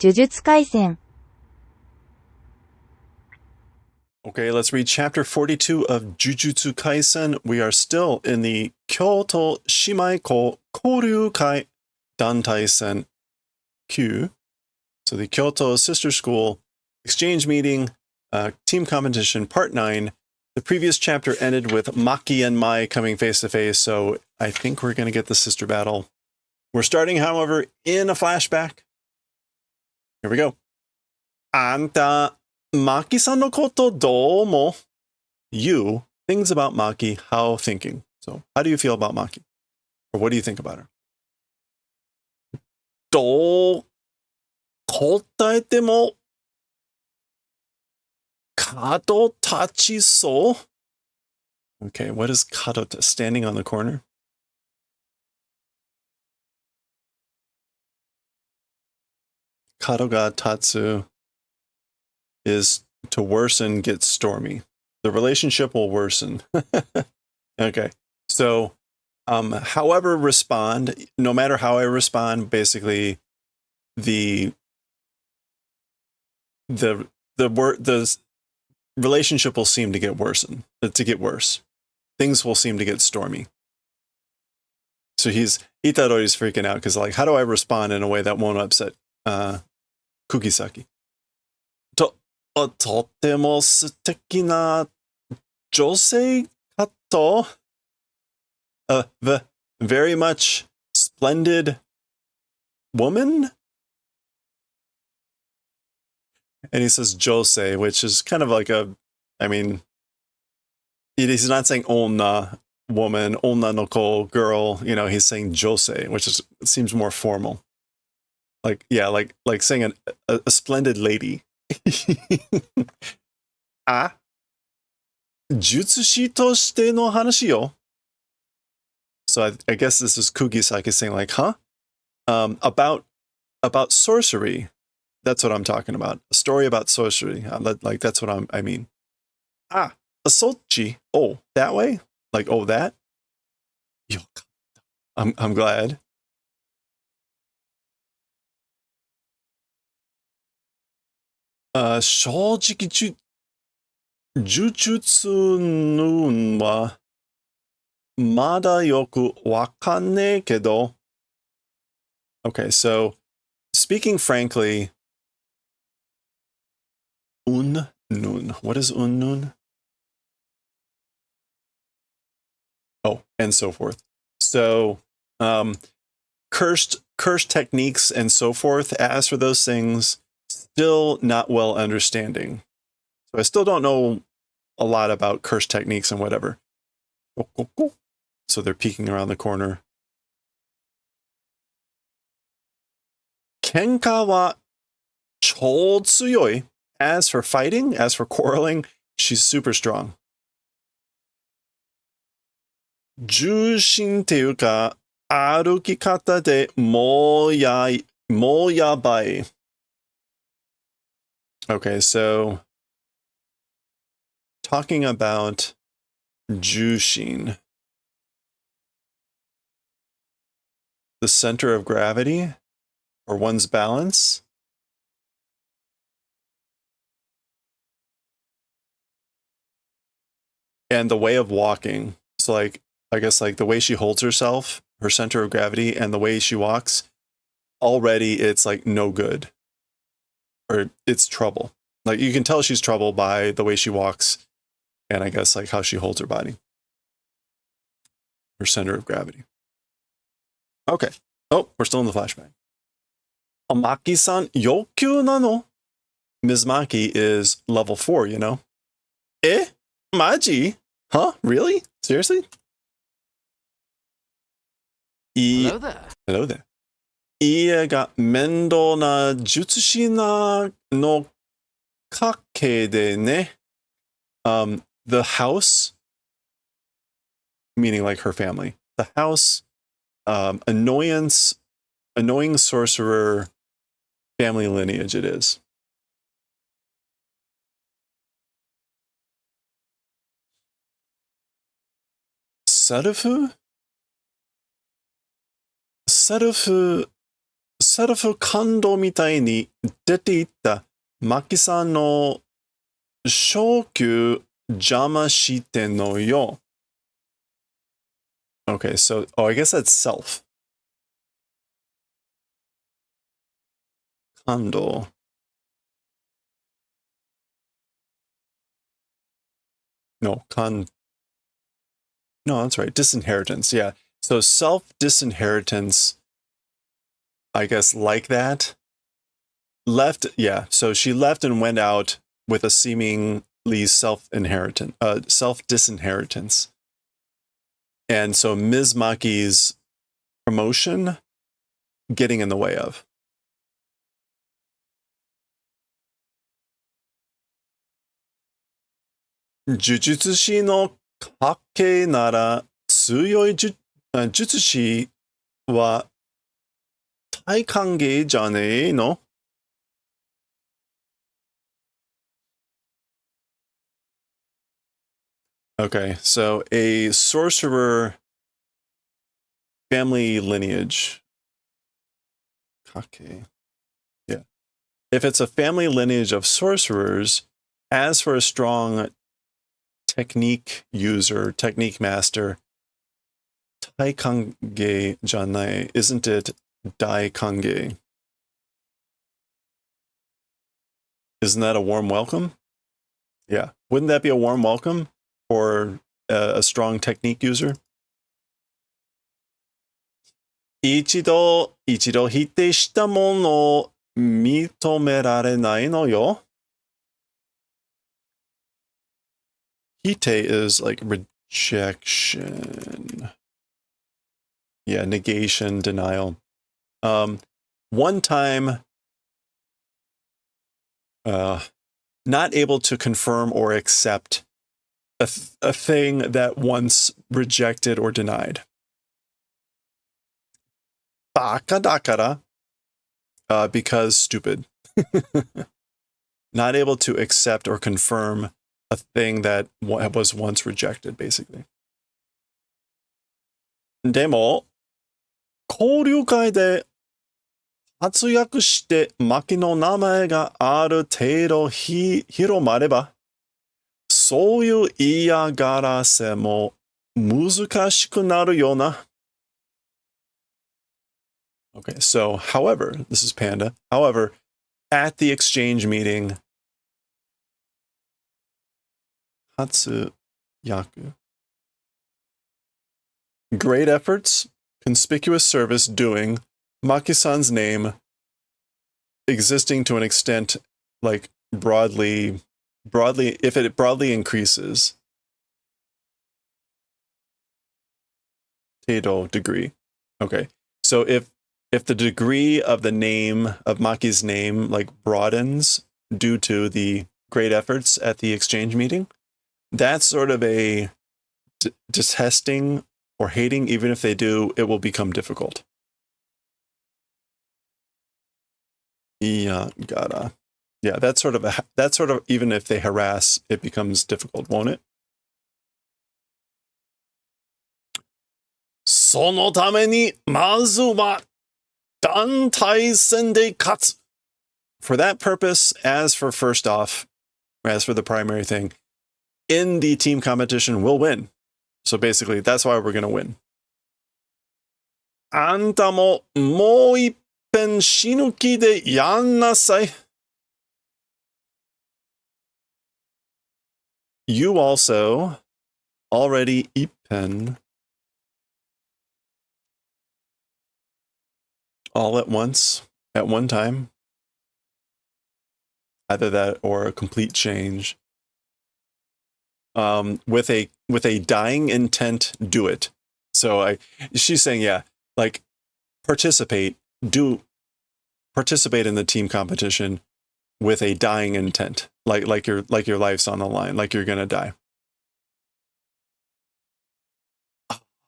呪術廻戦 Okay, let's read chapter 42 of Jujutsu Kaisen. We are still in the Kyoto Shimaiko Koryukai Dantai-sen Q. So the Kyoto Sister School Exchange Meeting, Team Competition, Part 9. The previous chapter ended with Maki and Mai coming face to face, so I think we're going to get the sister battle. We're starting, however, in a flashback. Here we go. Anta Maki-san no koto domo? You, things about Maki, how thinking? So, how do you feel about Maki? Or what do you think about her? Do kotaete mo kado tachiso? Okay, what is kado? Standing on the corner? Kado ga tatsu is to worsen, get stormy. The relationship will worsen. Okay, so however respond, no matter how I respond, basically the relationship will seem to get worse. Things will seem to get stormy. So Itadori's freaking out because, like, how do I respond in a way that won't upset Kugisaki? とても素敵な女性かと very much splendid woman? And he says josei, which is kind of like he's not saying onna, woman, onna no ko, girl, he's saying josei, which seems more formal. Like, yeah, like saying a splendid lady. Ah? Jutsushi to shite no hanashi yo. So I guess this is Kugisaki saying, like, huh? About sorcery. That's what I'm talking about. A story about sorcery. Like, that's what I mean. Ah, a sochi. Oh, that way? Like, oh, that? I'm glad. Shojiki Jujutsu nun wa mada yoku wakanne kedo. Okay, so speaking frankly, unnun. What is unnun? Oh, and so forth. So, cursed techniques and so forth. As for those things, still not well understanding. So I still don't know a lot about cursed techniques and whatever. So they're peeking around the corner. Kenka wa chou tsuyoi. As for fighting, as for quarreling, she's super strong. Jushin っていうか、歩き方でもyabai. Okay, so talking about Jushin, the center of gravity or one's balance. And the way of walking. So, like, I guess, like, the way she holds herself, her center of gravity, and the way she walks, already it's like no good. Or it's trouble. Like, you can tell she's trouble by the way she walks, and I guess, like, how she holds her body. Her center of gravity. Okay. Oh, we're still in the flashback. Maki-san Yokyu nano? Ms. Maki is level 4, you know? Eh? Maji? Huh? Really? Seriously? Hello there. Hello there. Ie ga mendo na jutsushi na no kake de ne. The house, meaning like her family. The house, annoying sorcerer family lineage it is. Sarufu? セルフ感動みたいに出ていったマキさんの昇級邪魔してのよ。Okay, so, I guess that's self. 感動. No, no, that's right. Disinheritance, yeah. So self-disinheritance, I guess, like that. Left, yeah. So she left and went out with a seemingly self-disinheritance. And so Ms. Maki's promotion getting in the way of. 呪術師の家系なら強い術師は大歓迎じゃねえの? Okay, so a sorcerer family lineage. Kake. Yeah. If it's a family lineage of sorcerers, as for a strong technique user, technique master, Taikange janai, isn't it Daikange? Isn't that a warm welcome? Yeah. Wouldn't that be a warm welcome for a strong technique user? 一度否定したものを認められないのよ。Hite is like rejection. Yeah, negation, denial. One time, not able to confirm or accept a thing that once rejected or denied. Baka dakara, because stupid. Not able to accept or confirm a thing that was once rejected, basically. でも、交流会で活躍して牧の名前がある程度広まれば、そういう嫌がらせも難しくなるよな。Okay, so, however, this is Panda. However, at the exchange meeting, Hatsuyaku. Great efforts, conspicuous service doing, Maki-san's name existing to an extent, like, broadly, if it broadly increases. Teido degree. Okay. So if the degree of the name of Maki's name like broadens due to the great efforts at the exchange meeting, that's sort of a detesting or hating. Even if they do, it will become difficult. Yeah, gotta. Yeah, that's sort of even if they harass, it becomes difficult, won't it? そのためにまずは団体戦で勝つ. For that purpose, as for first off, as for the primary thing, in the team competition, we'll win. So basically, that's why we're going to win. あんたももう一遍死ぬ気でやんなさい. You also already ippen all at once, at one time. Either that or a complete change. With a dying intent, do it. So she's saying, yeah, like participate in the team competition with a dying intent, like your life's on the line, like you're gonna die.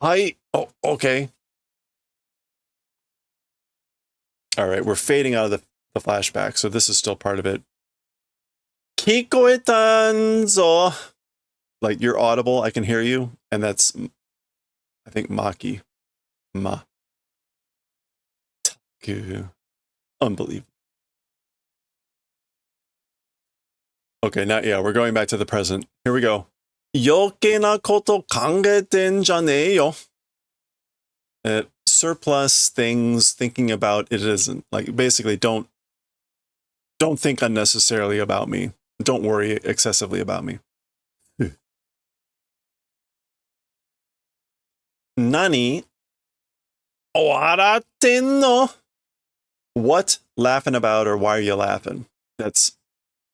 Oh, okay. All right, we're fading out of the flashback, so this is still part of it. Kikoetan-zo. Like, you're audible, I can hear you, and that's, I think, Maki. Ma. Taku. Unbelievable. Okay, now, yeah, we're going back to the present. Here we go. 余計なこと考えてんじゃねえよ. Surplus things, thinking about it isn't. Like, basically, don't think unnecessarily about me. Don't worry excessively about me. Nani? Waratten? What laughing about, or why are you laughing? That's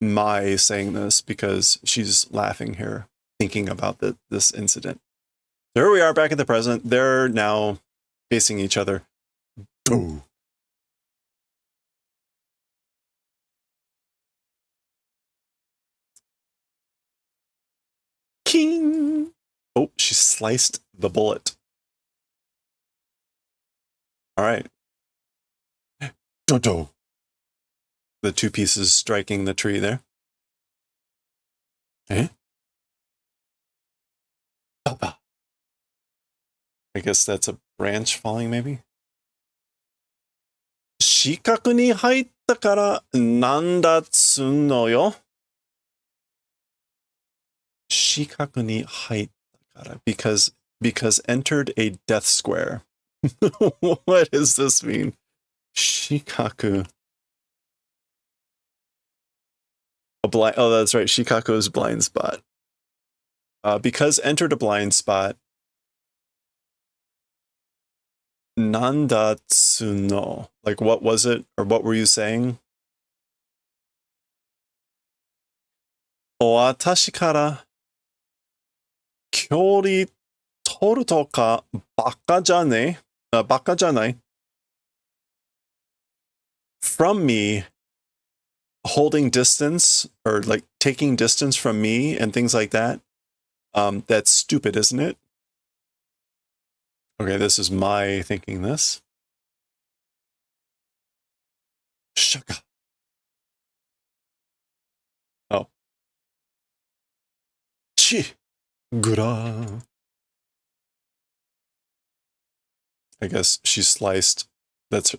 Mai saying this because she's laughing here, thinking about this incident. There we are back at the present. They're now facing each other. Boom. King. Oh, she sliced the bullet. All right. Dodo. The two pieces striking the tree there. Eh? Papa. I guess that's a branch falling, maybe? 四角に入ったからなんだっつんのよ。四角に入ったから because entered a death square. What does this mean? Shikaku. Oh, that's right. Shikaku's blind spot. Because entered a blind spot. Nandatsuno. Like, what was it? Or what were you saying? 私から距離取るとかバカじゃねえ。バカじゃない。From me, holding distance, or like taking distance from me and things like that. That's stupid, isn't it? Okay, this is my thinking this. Shaka. Oh. Chi. Gura. I guess she's sliced. That's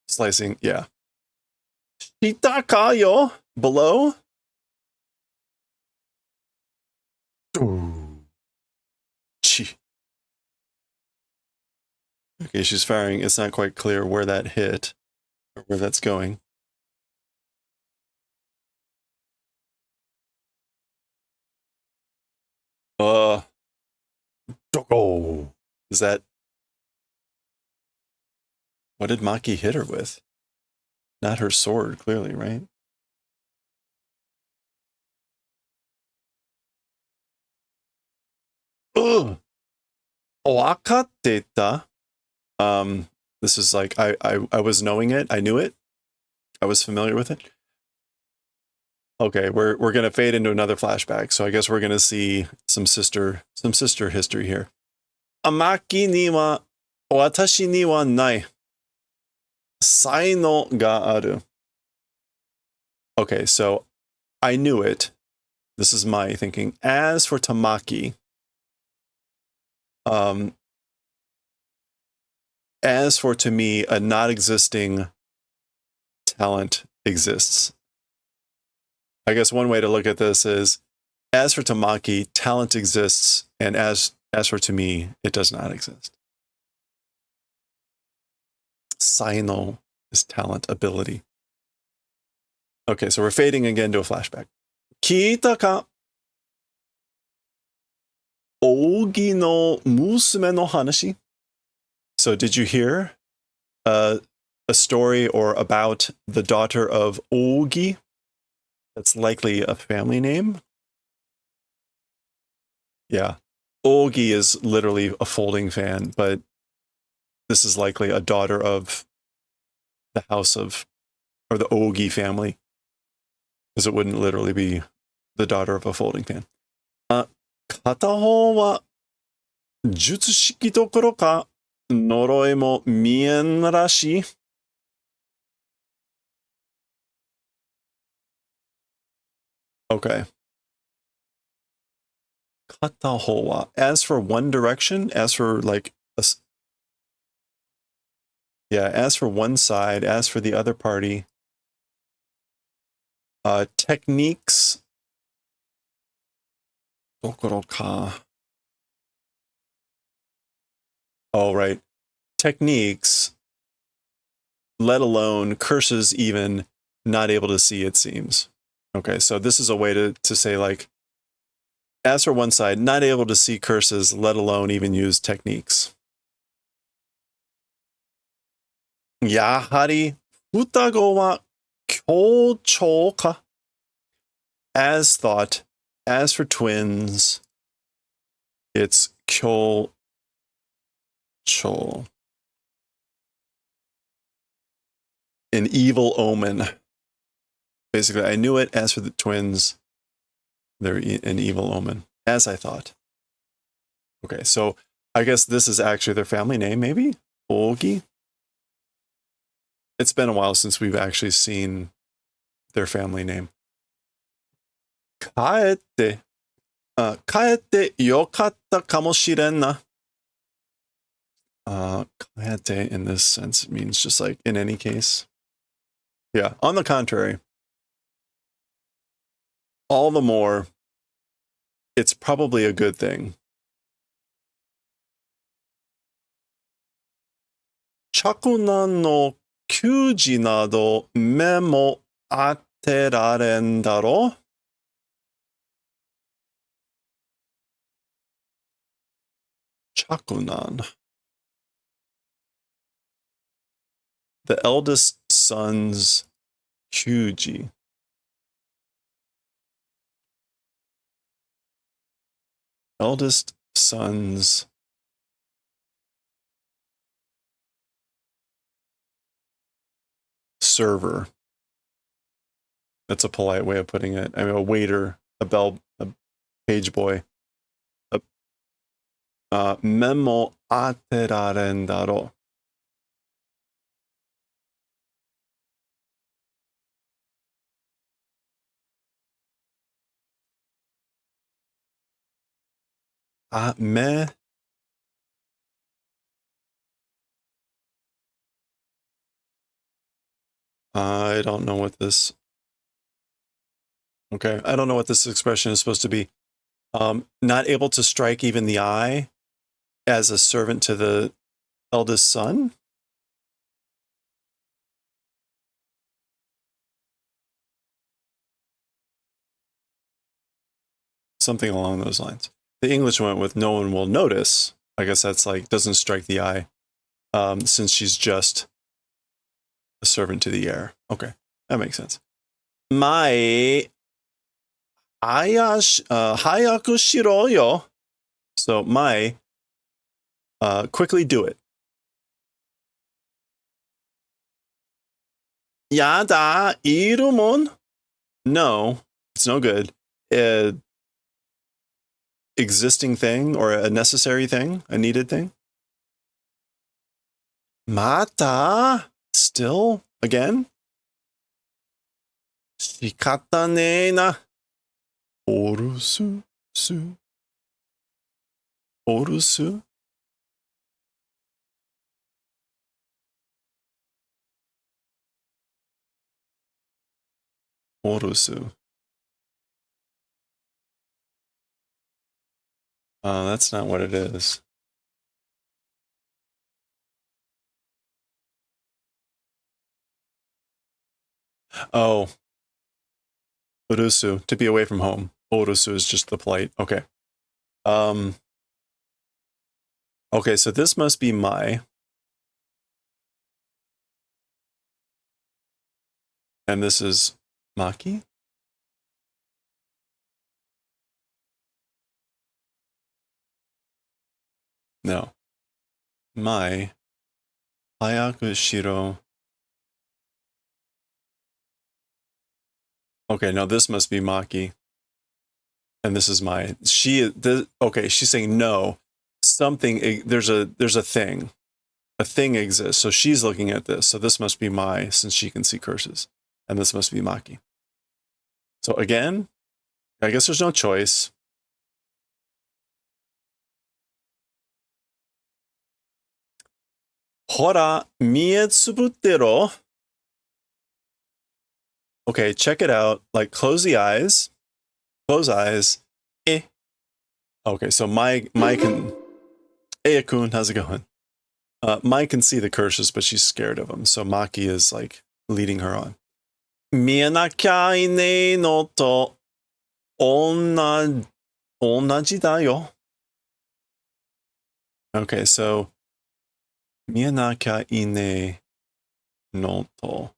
slicing, yeah. Shitaka yo. Below. Ooh. Chi. Okay, she's firing. It's not quite clear where that hit or where that's going. Doko. Is that... What did Maki hit her with? Not her sword, clearly, right? Ugh. Wakatteta. This is like, I was knowing it. I knew it. I was familiar with it. Okay, we're gonna fade into another flashback, so I guess we're gonna see some sister history here. Amaki ni wa watashi ni wa nai. Saino ga aru. Okay, so I knew it. This is my thinking. As for Tamaki, as for to me, a not existing talent exists. I guess one way to look at this is, as for Tamaki, talent exists, and as for to me, it does not exist. Saino is talent, ability. Okay, so we're fading again to a flashback. Kiita ka? Ogi no musume no hanashi? So did you hear a story or about the daughter of Ogi? That's likely a family name. Yeah. Ogi is literally a folding fan, but this is likely a daughter of the house of, or the Ogi family, because it wouldn't literally be the daughter of a folding fan. Katahou wa jutsu shiki dokoro ka noroi mo mien rashi? Okay. Katahou wa. As for one direction, as for like Yeah, as for one side, as for the other party. Techniques. Dokoro ka. Oh, right. Techniques, let alone curses, even not able to see, it seems. Okay, so this is a way to say, like, as for one side, not able to see curses, let alone even use techniques. Yahari futago wa kyouchou ka. As thought, as for twins, it's kyouchou. An evil omen. Basically, I knew it. As for the twins, they're an evil omen, as I thought. Okay, so I guess this is actually their family name, maybe? Ogi? It's been a while since we've actually seen their family name. Kaete. Kaete yokatta kamoshiren na. Kaete in this sense means just like in any case. Yeah, on the contrary. All the more, it's probably a good thing. Chakunan no kyuji nado me mo ateraren daro? Chakunan. The eldest son's kyuji. Eldest son's server. That's a polite way of putting it. I mean, a waiter, a page boy. Memo ateraren daro. Me. I don't know what this. Okay, I don't know what this expression is supposed to be. Not able to strike even the eye as a servant to the eldest son? Something along those lines. The English went with no one will notice. I guess that's like doesn't strike the eye, since she's just a servant to the heir. Okay, that makes sense. Mae hayaku shiro yo. So Mae, quickly do it. Yada irumon. No, it's no good. Existing thing or a necessary thing, a needed thing. Mata, still again. Shikata ne na. Orusu su. Orusu. Orusu. That's not what it is. Oh. Orusu, to be away from home. Orusu is just the polite. Okay. Okay, so this must be Mai. And this is Maki? No. Mai. Hayaku shiro. Okay, no, this must be Maki. And this is Mai. Okay, she's saying no. Something, there's a thing. A thing exists. So she's looking at this. So this must be Mai, since she can see curses. And this must be Maki. So again, I guess there's no choice. Hora mietsubutero. Okay, check it out. Like, close the eyes. Close eyes. Eh. Okay, so Mai can... Eya-kun, how's it going? Mai can see the curses, but she's scared of them. So Maki is, like, leading her on. Mienakya ine no to onaji da yo. Okay, so... Mienakya ine no to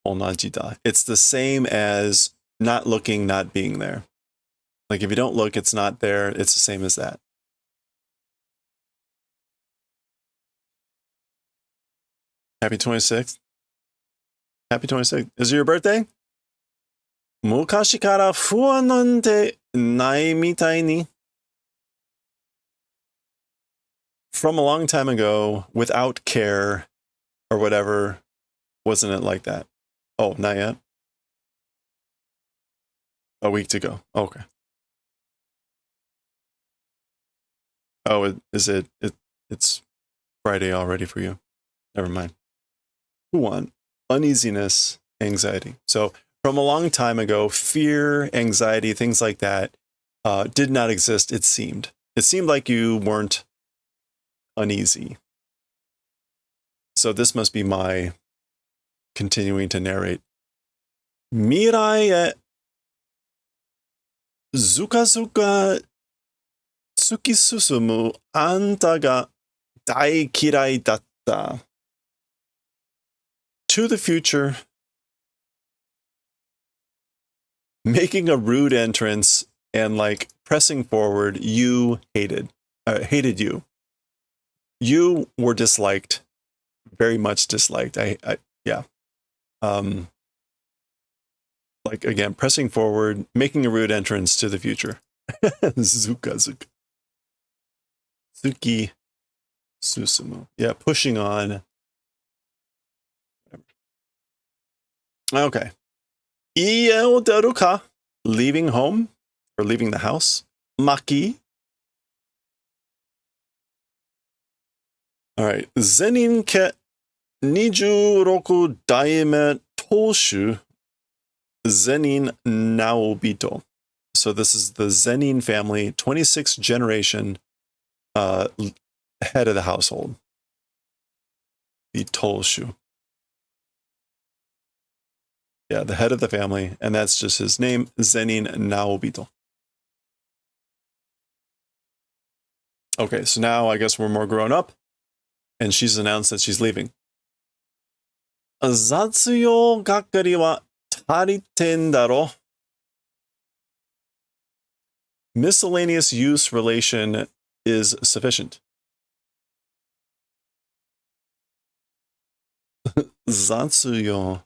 onaji da. It's the same as not looking, not being there. Like, if you don't look, it's not there. It's the same as that. Happy 26th. Happy 26th. Is it your birthday? Mukashi kara fuan nante nai mitai ni. From a long time ago, without care or whatever, wasn't it like that? Oh, not yet? A week to go. Okay. Oh, it's Friday already for you. Never mind. Fuan, uneasiness, anxiety. So from a long time ago, fear, anxiety, things like that did not exist, it seemed. It seemed like you weren't uneasy. So this must be my continuing to narrate. Mirai e zuka zuka tsuki susumu anta ga dai kirai datta. To the future, making a rude entrance and like pressing forward, you hated you. You were disliked, very much disliked. Yeah. Like, again, pressing forward, making a rude entrance to the future. Zuka zuka. Tsuki susumu. Yeah, pushing on. Okay. Ie o deru ka? Leaving home or leaving the house. Maki. All right. Zenin ke 26 daime toshu Zenin Naobito. So this is the Zenin family, 26th generation head of the household. The Toshu. Yeah, the head of the family, and that's just his name, Zenin Naobito. Okay, so now I guess we're more grown up, and she's announced that she's leaving. Zatsuyo gakkari wa tariten daro. Miscellaneous use relation is sufficient. Zatsuyo.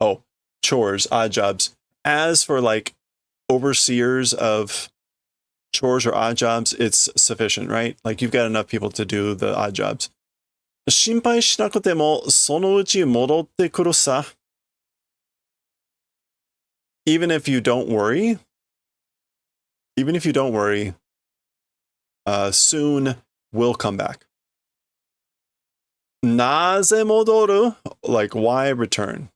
Oh, chores, odd jobs. As for like overseers of chores or odd jobs, it's sufficient, right? Like, you've got enough people to do the odd jobs. 心配しなくてもそのうち戻ってくるさ. Even if you don't worry, soon will come back. なぜ戻る? Like, why return?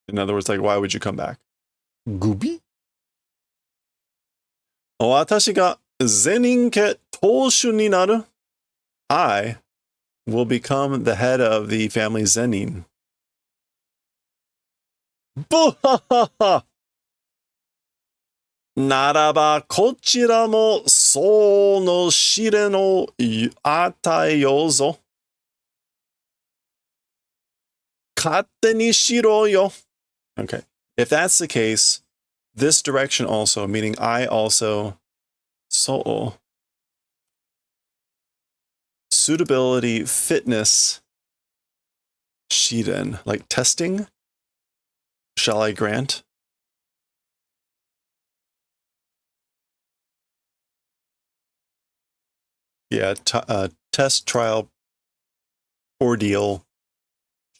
In other words, like, why would you come back? Gubi? 私がzenin家当主になる? I will become the head of the family Zenin. Buhahaha! ならばこちらもその試練を与えようぞ。勝手にしろよ. Okay. If that's the case, this direction also, meaning I also, so, suitability, fitness, shiren, like testing, shall I grant? Yeah, test, trial, ordeal,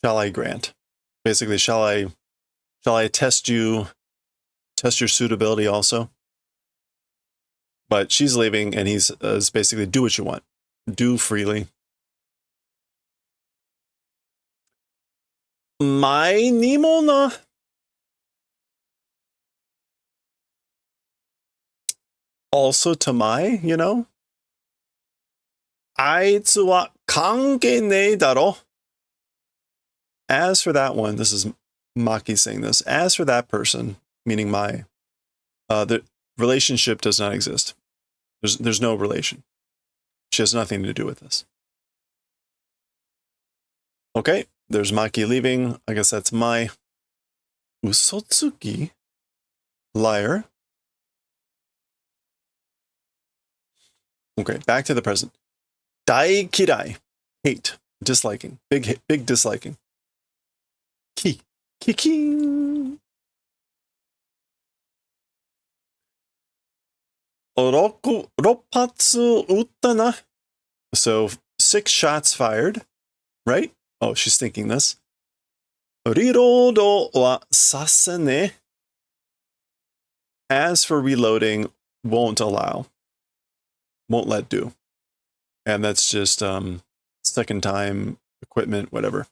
shall I grant? Basically, shall I test your suitability also? But she's leaving, and he's basically, do what you want. do freely. Mai ni mo na. Also to my, you know? あいつは関係ねえだろ. As for that one, this is Maki saying this. As for that person, meaning Mai, the relationship does not exist. There's no relation. She has nothing to do with this. Okay, there's Maki leaving. I guess that's Mai. Usotsuki? Liar. Okay, back to the present. Dai kirai. Hate. Disliking. Big disliking. Ki. Kiking. Ropatsu utana. So 6 shots fired, right? Oh, she's thinking this. Rirodo wa sasene. As for reloading, won't allow. Won't let do. And that's just second time equipment, whatever.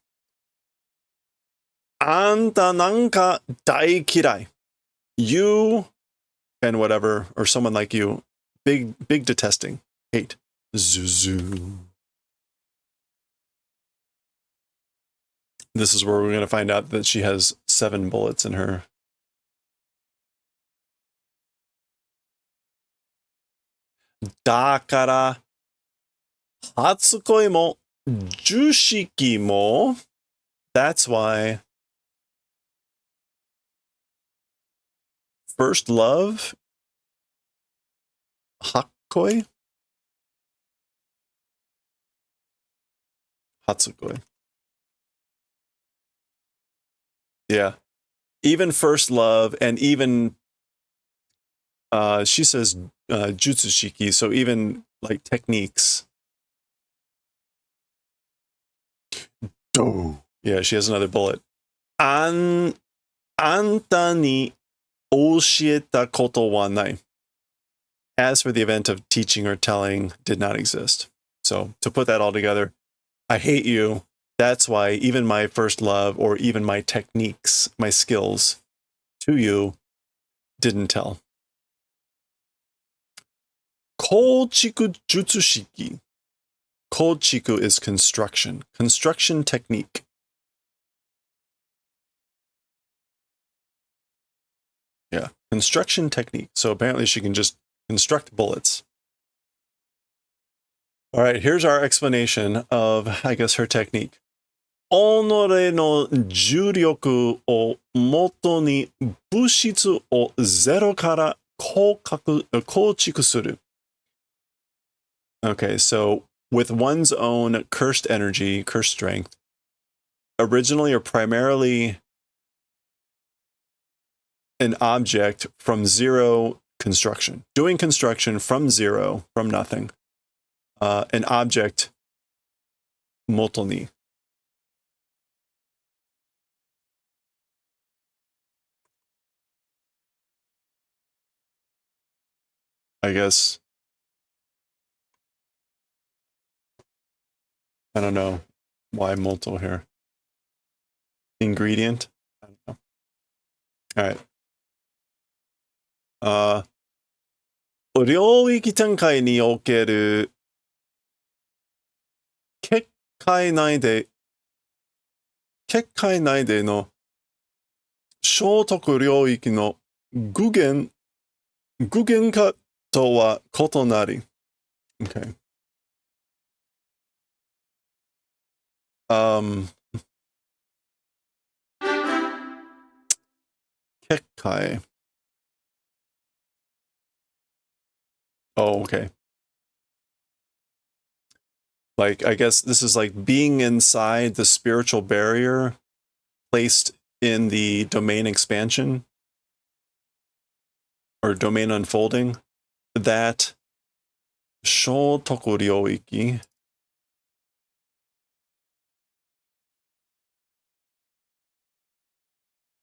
Anta nanka dai kirai. You and whatever, or someone like you, big detesting, hate. Zuzu. This is where we're going to find out that she has 7 bullets in her. Dakara, hatsukoi mo, jushiki mo. That's why first love, hakkoi, hatsukoi. Yeah. Even first love and even, she says jutsushiki, so even like techniques. Oh. Yeah, she has another bullet. Anta ni oshieta koto wa nai. As for the event of teaching or telling, did not exist. So to put that all together, I hate you. That's why even my first love or even my techniques, my skills to you didn't tell. Kochiku jutsushiki. Kochiku is construction. Construction technique. Yeah, construction technique. So apparently she can just construct bullets. All right, here's our explanation of, I guess, her technique. 己の重力をもとに物質をゼロから構築する. Okay, so with one's own cursed energy, cursed strength, originally or primarily an object from zero construction, doing construction from zero, from nothing, an object, motoni. I guess, I don't know why moto here. Ingredient? I don't know. All right. 領域展開における結界内での聖徳領域の具現化とは異なり。Okay. 結界. Oh, okay. Like, I guess this is like being inside the spiritual barrier placed in the domain expansion or domain unfolding. That Shotoku Ryoiki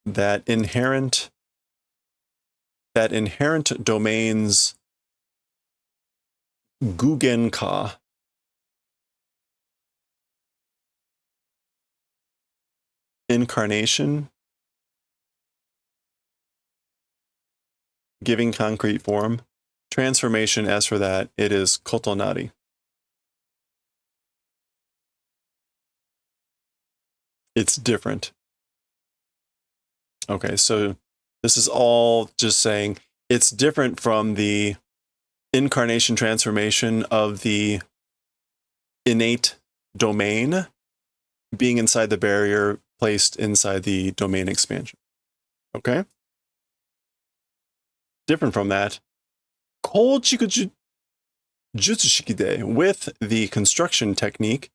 that inherent domains Gugenka incarnation, giving concrete form. Transformation, as for that, it is kotonari. It's different. Okay, so this is all just saying it's different from the incarnation transformation of the innate domain being inside the barrier placed inside the domain expansion. Okay? Different from that, Kochiku Jutsushikide, with the construction technique,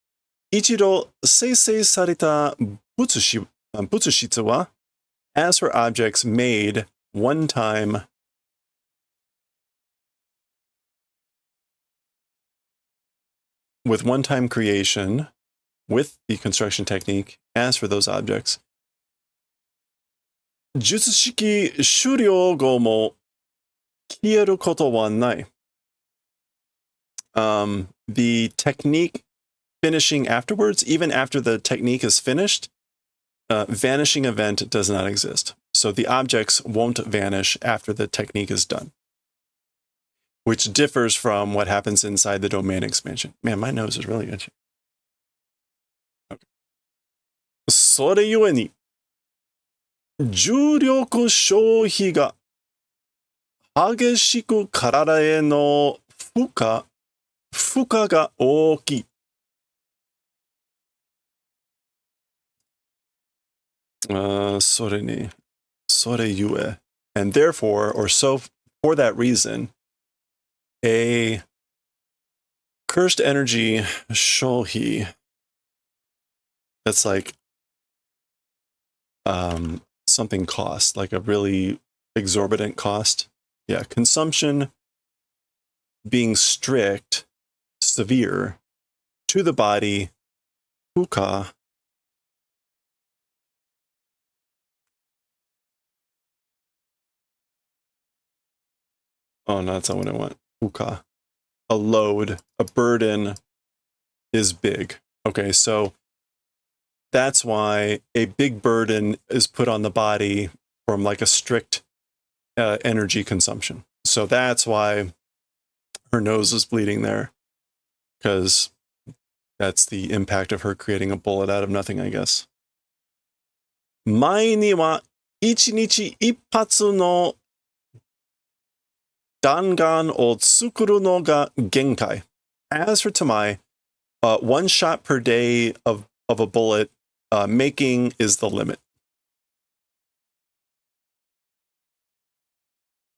Ichiro seisei sarita butsushitsu wa, as for objects made one time with one-time creation with the construction technique, as for those objects, Jutsushiki shuryo go mo kieru koto wa nai. The technique finishing afterwards, even after the technique is finished, vanishing event does not exist. So the objects won't vanish after the technique is done, which differs from what happens inside the domain expansion. Man, my nose is really itchy. Okay. それゆえに、重力消費が激しく体への負荷が大きい。それに、それゆえ。And therefore, or so for that reason, a cursed energy shohi, that's like something cost, like a really exorbitant cost. Yeah, consumption being strict, severe to the body, fuka. Oh, no, that's not what I want. Fuka. A load, a burden is big. Okay, so that's why a big burden is put on the body from like a strict energy consumption. So that's why her nose is bleeding there, because that's the impact of her creating a bullet out of nothing, I guess. 前には一日一発の弾丸を作るのが限界. As for Tamai, one shot per day of a bullet making is the limit.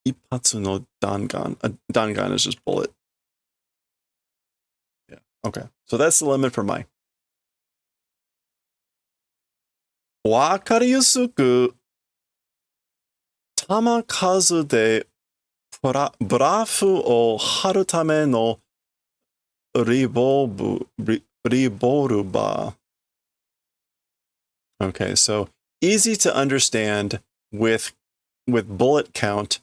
一発の弾丸. A dangan is just bullet. Yeah. Okay. So that's the limit for Mai. わかりやすく弾数でブラフを張るためのリボルバー. Okay, so easy to understand with bullet count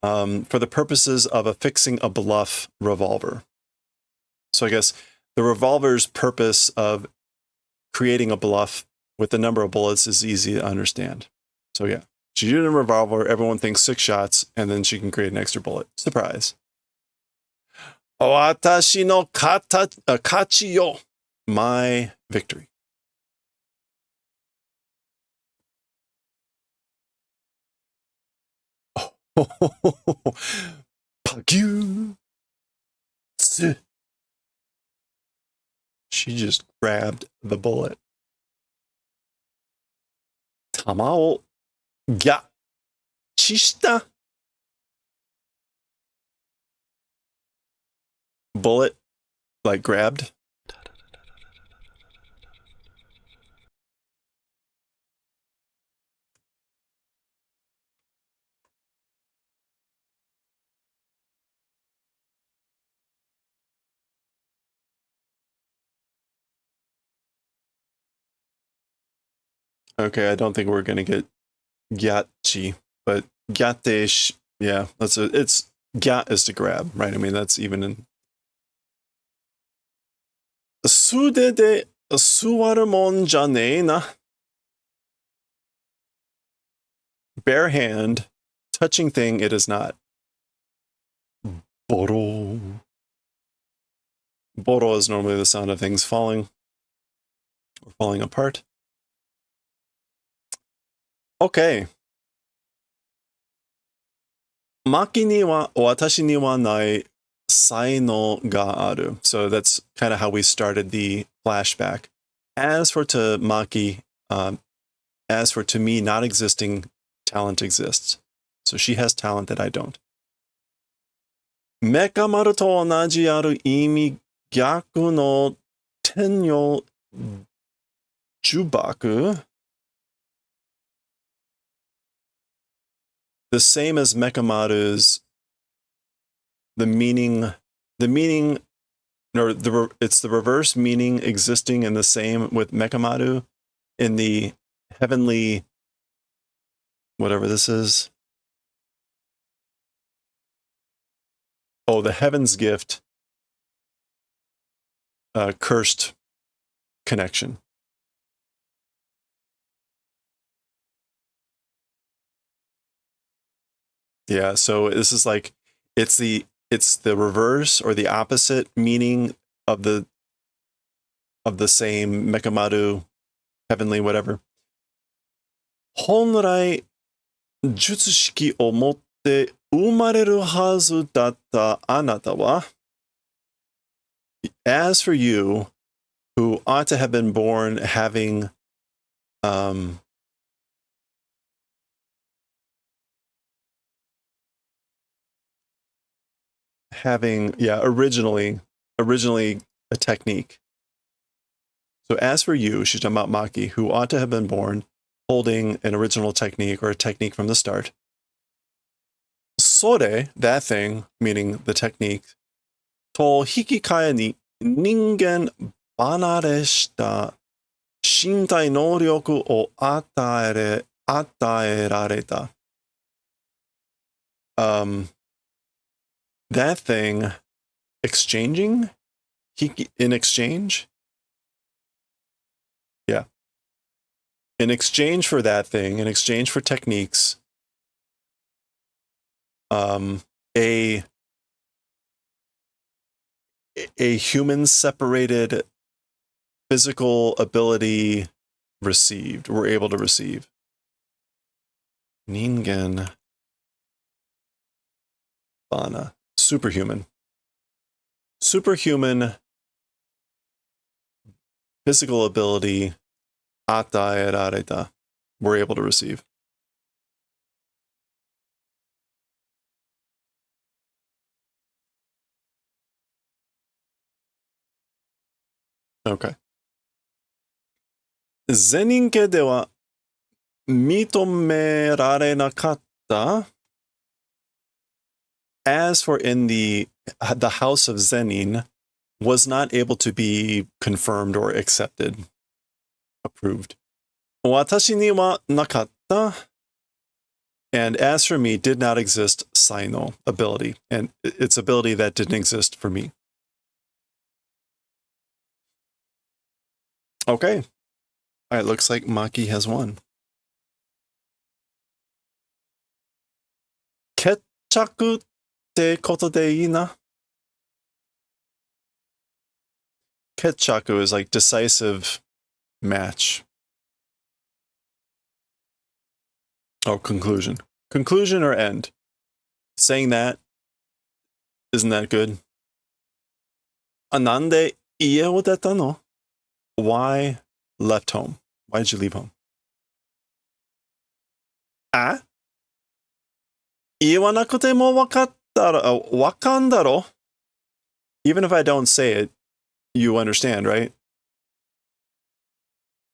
for the purposes of affixing a bluff revolver. So I guess the revolver's purpose of creating a bluff with the number of bullets is easy to understand. So yeah. She used a revolver, everyone thinks 6 shots, and then she can create an extra bullet. Surprise. Watashi no kachi yo. My victory. Pagyu. She just grabbed the bullet. Tamao ga chishita. Bullet, like grabbed. Okay, I don't think we're gonna get gyatchi, but gyate, yeah, it's gyat is to grab, right? I mean, that's even in. Sude de suwaru mon ja nee na. bare hand, touching thing it is not. Boro. Boro is normally the sound of things falling or falling apart. Okay. Maki ni wa watashi ni wa nai saino ga aru. So that's kind of how we started the flashback. As for to Maki, as for to me not existing, talent exists. So she has talent that I don't. Mekamaru to onaji aru imi gyaku no tenyo jubaku. The same as Mekamaru's, the meaning, or it's the reverse meaning existing in the same with Mekamaru in the heavenly, whatever this is. Oh, the heaven's gift, cursed connection. Yeah, so this is like it's the reverse or the opposite meaning of the same Mekamaru, heavenly whatever. Honrai jutsu shiki o motte umareru hazu datta anata wa. As for you, who ought to have been born having originally a technique. So as for you, she's talking about Maki, who ought to have been born holding an original technique or a technique from the start. Sore, that thing, meaning the technique, to hikikaya ni ningen banare shita shintai noryoku o ataerareta. That thing, exchanging, in exchange, yeah. In exchange for that thing, in exchange for techniques, a human separated physical ability received, we're able to receive. Ningen Bana. Superhuman physical ability ataerareta, we're able to receive. Okay. Zeninke de wa mitomerarena-katta. As for in the house of Zenin, was not able to be confirmed or accepted, approved. Watashi ni wa nakatta. And as for me, did not exist Saino, ability, and its ability that didn't exist for me. Okay. All right, looks like Maki has won. Ketchaku te koto de ii na. Ketchaku is like decisive match. Oh, conclusion. Conclusion or end. Saying that, isn't that good? Anande ie o detta no? Why left home? Why did you leave home? Ah? Iwanakute mo wakandaro. Even if I don't say it, you understand, right?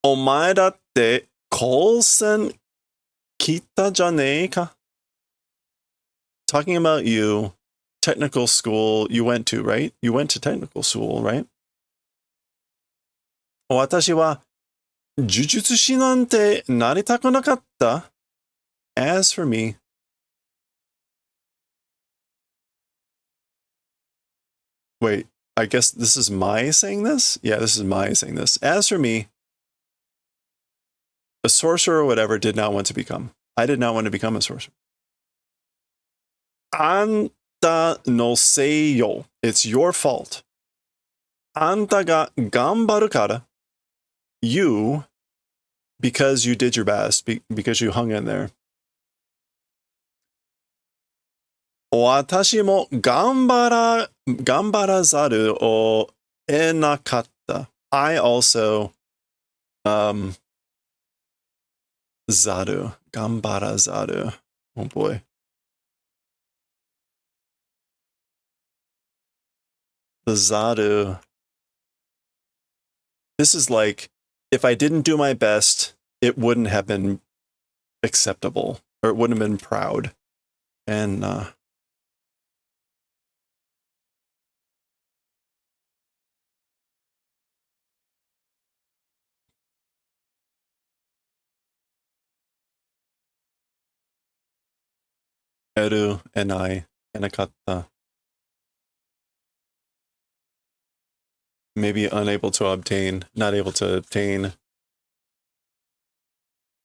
Omae datte kosen kita janei ka? Talking about you, technical school you went to, right? You went to technical school, right? Watashi wa jujutsushi nante naritaku nakatta. As for me, wait, I guess this is Mai saying this? Yeah, this is Mai saying this. As for me, a sorcerer or whatever did not want to become. I did not want to become a sorcerer. Anta no sei yo. It's your fault. Anta ga gambaru kara. You, because you did your best, because you hung in there. Watashi mo gambarazaru o enakatta. I also gambarazaru. Oh boy. The zaru. This is like, if I didn't do my best, it wouldn't have been acceptable, or it wouldn't have been proud. And Eru and I, enakatta. Maybe unable to obtain, not able to obtain.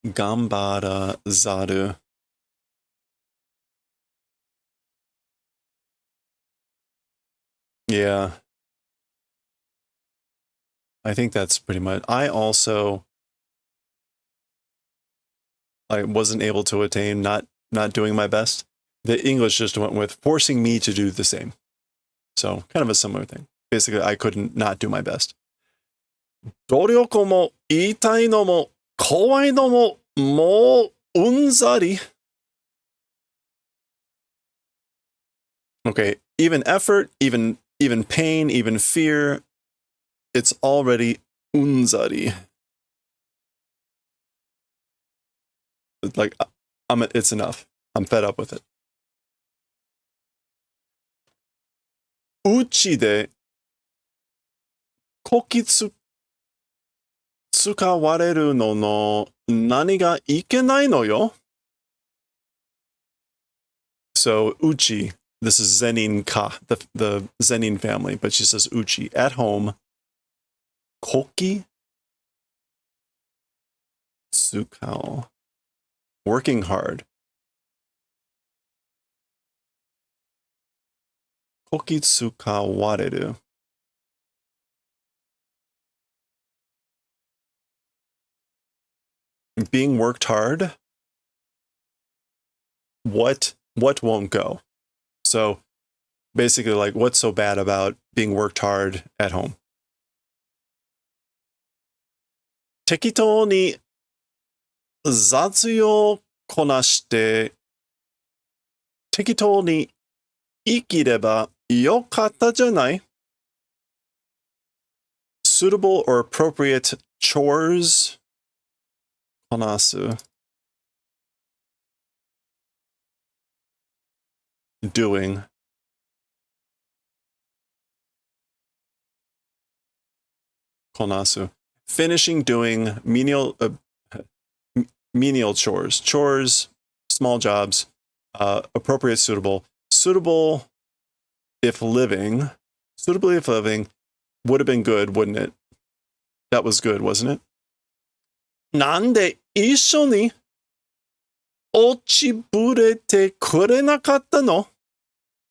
Gambara zaru. Yeah. I think that's pretty much. I wasn't able to attain, not doing my best. The English just went with forcing me to do the same. So kind of a similar thing. Basically, I couldn't not do my best. 努力も言いたいのも怖いのももううんざり. Okay, even effort, even pain, even fear, it's already unzari. Like, it's enough. I'm fed up with it. Uchi de kokitsu tsukawareru no no nani ga ikenai no yo? So, uchi, this is Zenin ka, the Zenin family, but she says uchi, at home. Koki tsukao, working hard. Koki tsukawareru. Being worked hard. What won't go? So basically, like, what's so bad about being worked hard at home? Tekito ni zatsuyo konashite tekito ni ikireba yokatta janai? Suitable or appropriate chores. Konasu. Doing. Konasu. Finishing doing menial chores, small jobs, appropriate, suitable if living, suitably if living, would have been good, wouldn't it? That was good, wasn't it? Nande issho ni ochiburete kurenakatta no?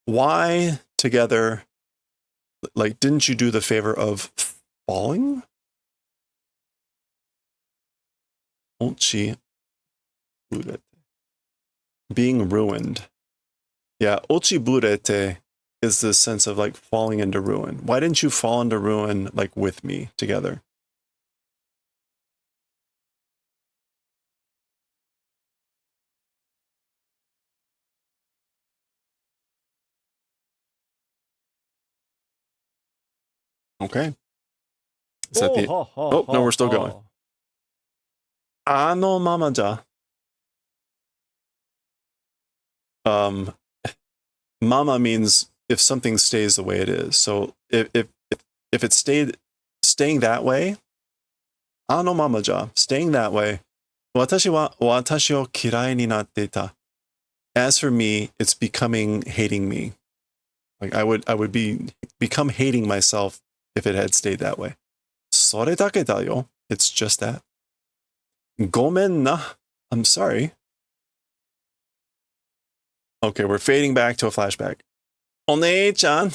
Why together? Like, didn't you do the favor of falling? Ochi burete. Being ruined. Yeah, ochi burete is the sense of like falling into ruin. Why didn't you fall into ruin like with me together? Okay. Is that the... Oh, no, we're still going. Ano mama ja. Mama means if something stays the way it is. So if it staying that way, ano mama ja, staying that way, watashi wa watashi o kirai ni natte ita. As for me, it's becoming hating me. Like I would become hating myself if it had stayed that way. Sore dake da yo. It's just that. Gomen na. I'm sorry. Okay, we're fading back to a flashback. お姉ちゃん、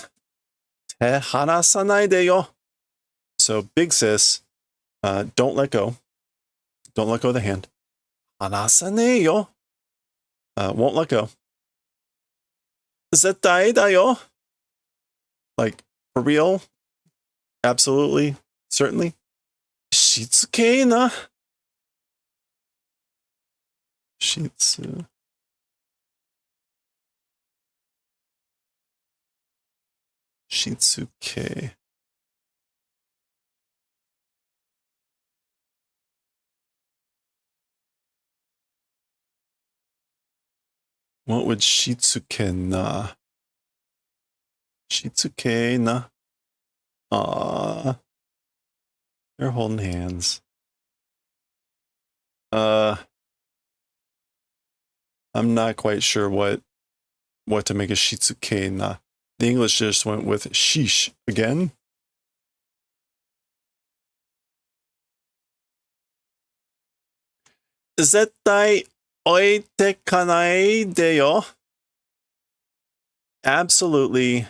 手離さないでよ. So, big sis, don't let go. Don't let go of the hand. 離さねえよ. Won't let go. 絶対だよ. Like, for real? Absolutely? Certainly? しつけえな. Shitsu. Shitsuke. What would Shitsuke na? Shitsuke na. Aww. They're holding hands. I'm not quite sure what to make a Shitsuke na. The English just went with sheesh again. Zettai oite kanai de yo. Absolutely.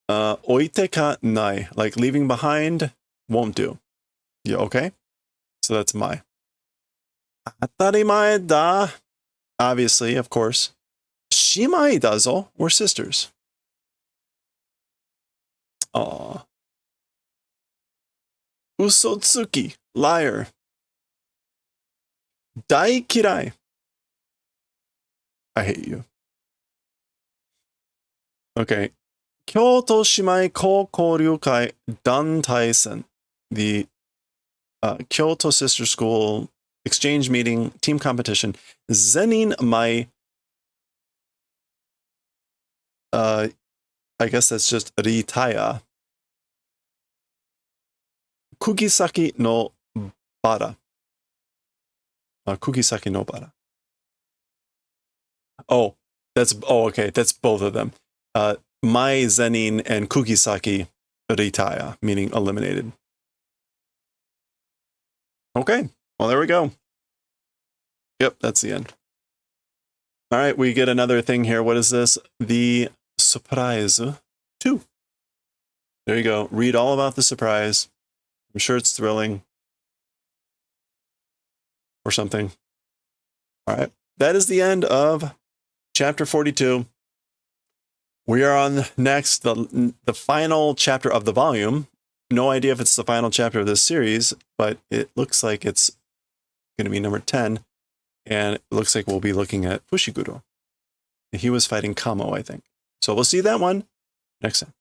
Oite ka nai. Like leaving behind won't do. Yeah, okay? So that's my. Atarimae da. Obviously, of course. Shimai dazo. We're sisters. Aw. Usotsuki. Liar. Dai kirai. I hate you. Okay. Kyoto Shimai Ko Koryukai Dantaisen. The Kyoto Sister School exchange meeting, team competition. Zenin Mai. I guess that's just Ritaya. Kugisaki no Bara. Kugisaki no Bara. Oh, okay. That's both of them. Mai Zenin and Kugisaki Ritaya, meaning eliminated. Okay. Well, there we go. Yep, that's the end. All right, we get another thing here. What is this? The surprise 2. There you go. Read all about the surprise. I'm sure it's thrilling. Or something. All right. That is the end of chapter 42. We are on next, the final chapter of the volume. No idea if it's the final chapter of this series, but it looks like it's going to be number 10. And it looks like we'll be looking at Fushiguro. He was fighting Kamo, I think. So we'll see that one next time.